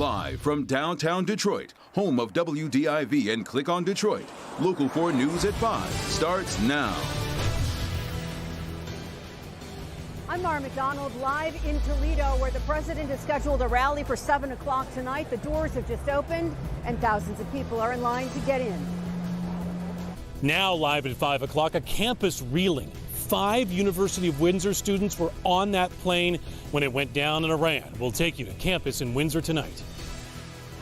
Live from downtown Detroit, home of WDIV and Click on Detroit, Local 4 News at 5 starts now. I'm Mara McDonald, live in Toledo, where the president has scheduled a rally for 7 o'clock tonight. The doors have just opened, and thousands of people are in line to get in. Now live at 5 o'clock, a campus reeling. 5 University of Windsor students were on that plane when it went down in Iran. We'll take you to campus in Windsor tonight.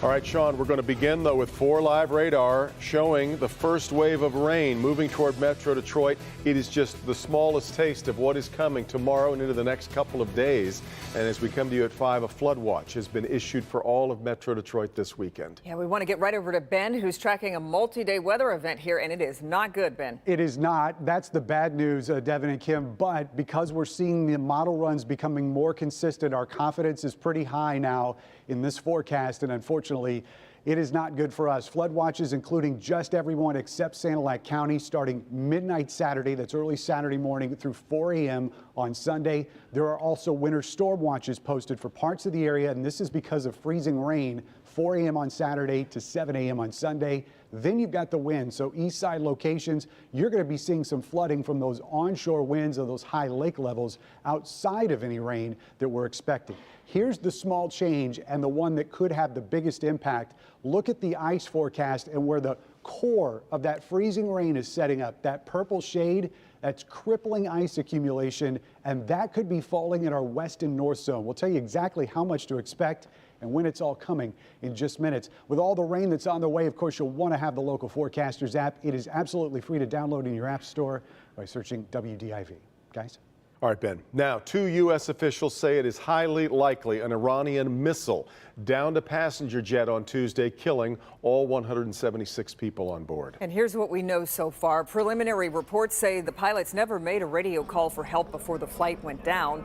All right, Sean, we're going to begin, though, with 4 live radar showing the first wave of rain moving toward Metro Detroit. It is just the smallest taste of what is coming tomorrow and into the next couple of days. And as we come to you at 5, a flood watch has been issued for all of Metro Detroit this weekend. Yeah, we want to get right over to Ben, who's tracking a multi-day weather event here, and it is not good, Ben. It is not. That's the bad news, Devin and Kim. But because we're seeing the model runs becoming more consistent, our confidence is pretty high now in this forecast, and unfortunately, it is not good for us. Flood watches, including just everyone except Sanilac County, starting midnight Saturday, that's early Saturday morning, through 4 a.m. on Sunday. There are also winter storm watches posted for parts of the area, and this is because of freezing rain, 4 a.m. on Saturday to 7 a.m. on Sunday. Then you've got the wind. So east side locations, you're going to be seeing some flooding from those onshore winds or those high lake levels outside of any rain that we're expecting. Here's the small change and the one that could have the biggest impact. Look at the ice forecast and where the core of that freezing rain is setting up. That purple shade, that's crippling ice accumulation, and that could be falling in our west and north zone. We'll tell you exactly how much to expect and when it's all coming in just minutes. With all the rain that's on the way, of course, you'll want to have the Local Forecasters app. It is absolutely free to download in your app store by searching WDIV. Guys? All right, Ben. Now, 2 U.S. officials say it is highly likely an Iranian missile downed a passenger jet on Tuesday, killing all 176 people on board. And here's what we know so far. Preliminary reports say the pilots never made a radio call for help before the flight went down.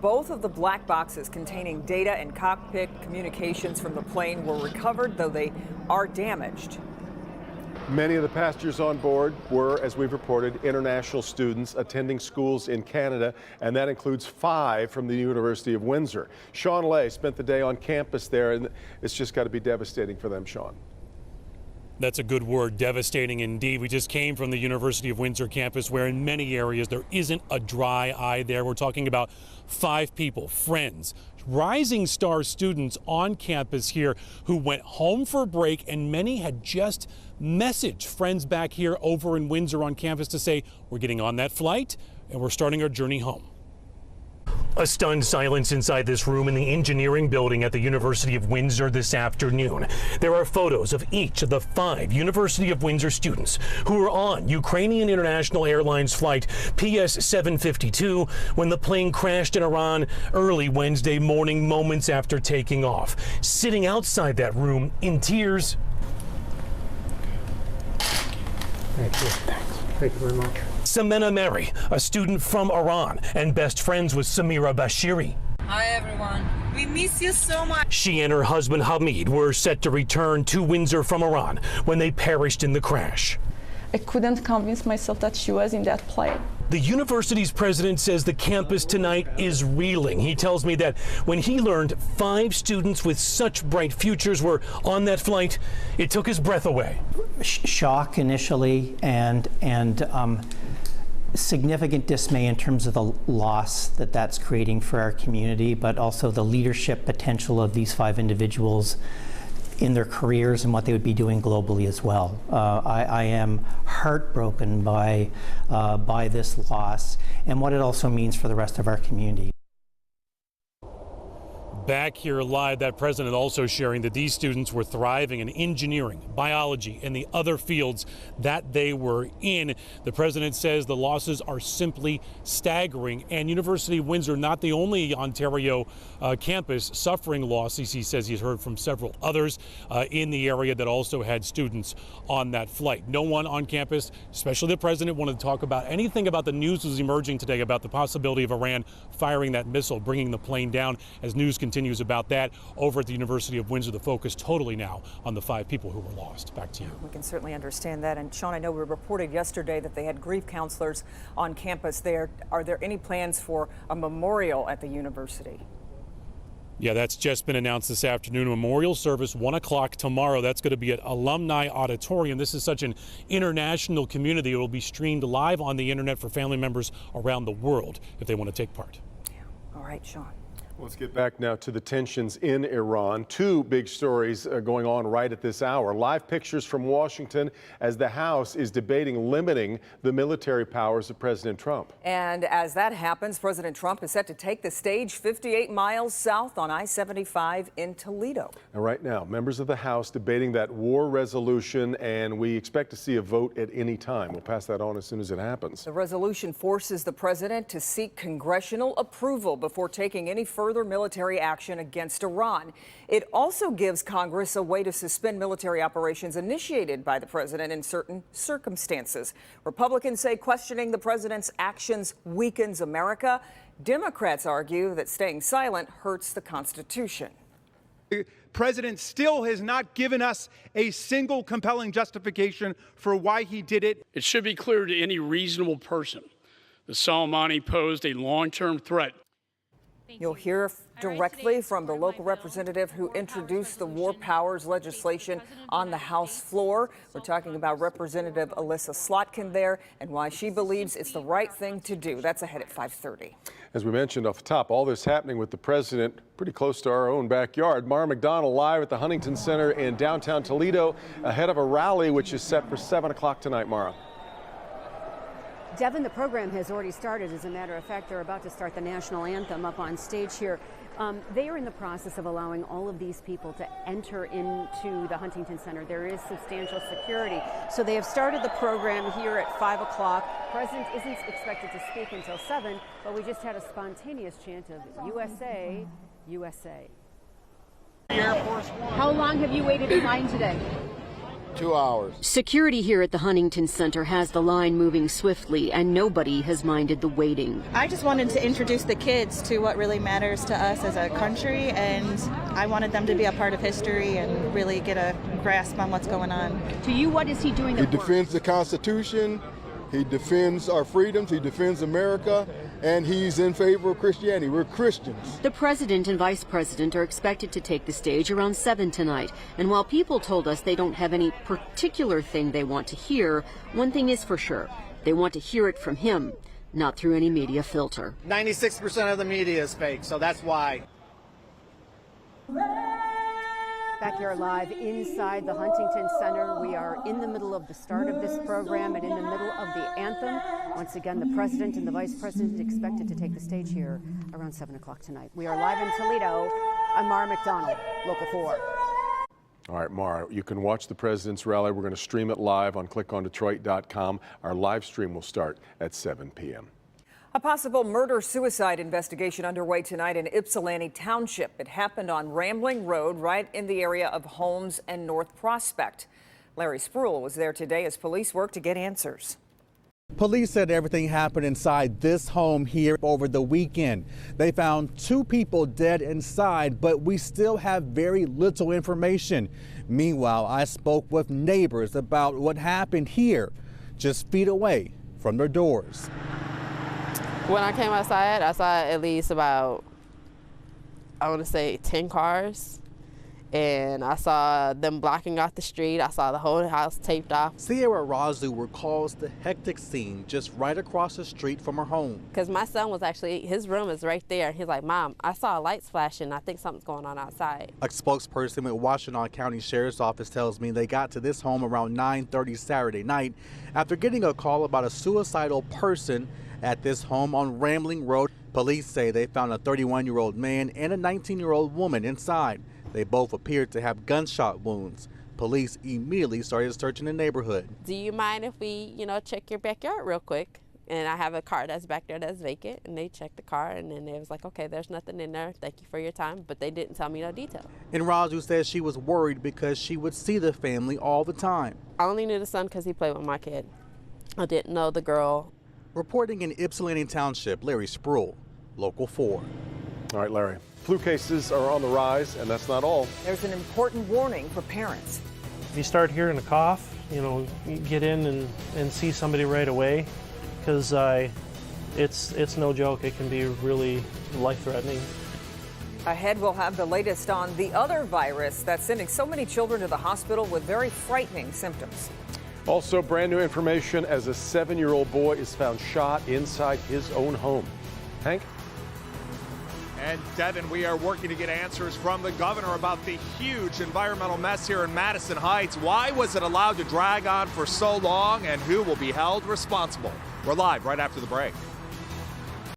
Both of the black boxes containing data and cockpit communications from the plane were recovered, though they are damaged. Many of the passengers on board were, as we've reported, international students attending schools in Canada, and that includes 5 from the University of Windsor. Sean Lay spent the day on campus there, and it's just got to be devastating for them, Sean. That's a good word, devastating indeed. We just came from the University of Windsor campus where in many areas there isn't a dry eye there. We're talking about 5 people, friends, rising star students on campus here who went home for a break, and many had just messaged friends back here over in Windsor on campus to say, we're getting on that flight and we're starting our journey home. A stunned silence inside this room in the engineering building at the University of Windsor this afternoon. There are photos of each of the 5 University of Windsor students who were on Ukrainian International Airlines flight PS 752 when the plane crashed in Iran early Wednesday morning, moments after taking off. Sitting outside that room in tears. Thank you. Thanks. Thank you very much. Samena Mary, a student from Iran and best friends with Samira Bashiri. Hi everyone. We miss you so much. She and her husband Hamid were set to return to Windsor from Iran when they perished in the crash. I couldn't convince myself that she was in that plane. The university's president says the campus tonight is reeling. He tells me that when he learned 5 students with such bright futures were on that flight, it took his breath away. Shock initially, and significant dismay in terms of the loss that that's creating for our community, but also the leadership potential of these 5 individuals in their careers and what they would be doing globally as well. I am heartbroken by this loss and what it also means for the rest of our community. Back here live, that president also sharing that these students were thriving in engineering, biology, and the other fields that they were in. The president says the losses are simply staggering, and University of Windsor, not the only Ontario campus suffering losses. He says he's heard from several others in the area that also had students on that flight. No one on campus, especially the president, wanted to talk about anything about the news that was emerging today about the possibility of Iran firing that missile, bringing the plane down. As news continues about that over at the University of Windsor, the focus totally now on the 5 people who were lost. Back to you. We can certainly understand that. And Sean, I know we reported yesterday that they had grief counselors on campus there. Are there any plans for a memorial at the university? Yeah, that's just been announced this afternoon. Memorial service, 1 o'clock tomorrow. That's going to be at Alumni Auditorium. This is such an international community. It will be streamed live on the internet for family members around the world if they want to take part. Yeah. All right, Sean. Let's get back now to the tensions in Iran. Two big stories going on right at this hour. Live pictures from Washington as the House is debating limiting the military powers of President Trump. And as that happens, President Trump is set to take the stage 58 miles south on I-75 in Toledo. And right now, members of the House debating that war resolution, and we expect to see a vote at any time. We'll pass that on as soon as it happens. The resolution forces the president to seek congressional approval before taking any further military action against Iran. It also gives Congress a way to suspend military operations initiated by the president in certain circumstances. Republicans say questioning the president's actions weakens America. Democrats argue that staying silent hurts the Constitution. The president still has not given us a single compelling justification for why he did it. It should be clear to any reasonable person that Soleimani posed a long-term threat. You'll hear directly from the local representative who introduced the war powers legislation on the House floor. We're talking about Representative Alyssa Slotkin there and why she believes it's the right thing to do. That's ahead at 5:30. As we mentioned off the top, all this happening with the president pretty close to our own backyard. Mara McDonald live at the Huntington Center in downtown Toledo ahead of a rally which is set for 7 o'clock tonight. Mara. Devin, the program has already started. As a matter of fact, they're about to start the national anthem up on stage here. They are in the process of allowing all of these people to enter into the Huntington Center. There is substantial security. So they have started the program here at 5 o'clock. The president isn't expected to speak until 7, but we just had a spontaneous chant of USA, USA. How long have you waited in line today? 2 hours. Security here at the Huntington Center has the line moving swiftly, and nobody has minded the waiting. I just wanted to introduce the kids to what really matters to us as a country, and I wanted them to be a part of history and really get a grasp on what's going on. To you, what is he doing? He defends the Constitution, he defends our freedoms, he defends America, and he's in favor of Christianity. We're Christians. The president and vice president are expected to take the stage around 7 tonight. And while people told us they don't have any particular thing they want to hear, one thing is for sure. They want to hear it from him, not through any media filter. 96% of the media is fake, so that's why. Back here live inside the Huntington Center. We are in the middle of the start of this program and in the middle of the anthem. Once again, the president and the vice president expected to take the stage here around 7 o'clock tonight. We are live in Toledo. I'm Mara McDonald, Local 4. All right, Mara, you can watch the president's rally. We're going to stream it live on clickondetroit.com. Our live stream will start at 7 p.m. A possible murder-suicide investigation underway tonight in Ypsilanti Township. It happened on Rambling Road, right in the area of Holmes and North Prospect. Larry Spruill was there today as police work to get answers. Police said everything happened inside this home here over the weekend. They found 2 people dead inside, but we still have very little information. Meanwhile, I spoke with neighbors about what happened here, just feet away from their doors. When I came outside, I saw at least about, I want to say 10 cars. And I saw them blocking off the street. I saw the whole house taped off. Sierra Razu recalls the hectic scene just right across the street from her home. Because my son was actually, his room is right there. He's like, Mom, I saw lights flashing. I think something's going on outside. A spokesperson with Washtenaw County Sheriff's Office tells me they got to this home around 9:30 Saturday night after getting a call about a suicidal person at this home on Rambling Road. Police say they found a 31-year-old man and a 19-year-old woman inside. They both appeared to have gunshot wounds. Police immediately started searching the neighborhood. Do you mind if we, check your backyard real quick? And I have a car that's back there that's vacant, and they checked the car, and then they was like, okay, there's nothing in there. Thank you for your time, but they didn't tell me no detail. And Razu says she was worried because she would see the family all the time. I only knew the son because he played with my kid. I didn't know the girl. Reporting in Ypsilanti Township, Larry Spruill, Local 4. All right, Larry. Flu cases are on the rise, and that's not all. There's an important warning for parents. If you start hearing a cough, you get in and see somebody right away, because it's no joke. It can be really life-threatening. Ahead, we'll have the latest on the other virus that's sending so many children to the hospital with very frightening symptoms. Also, brand new information as a 7-year-old boy is found shot inside his own home. Hank? And Devin, we are working to get answers from the governor about the huge environmental mess here in Madison Heights. Why was it allowed to drag on for so long, and who will be held responsible? We're live right after the break.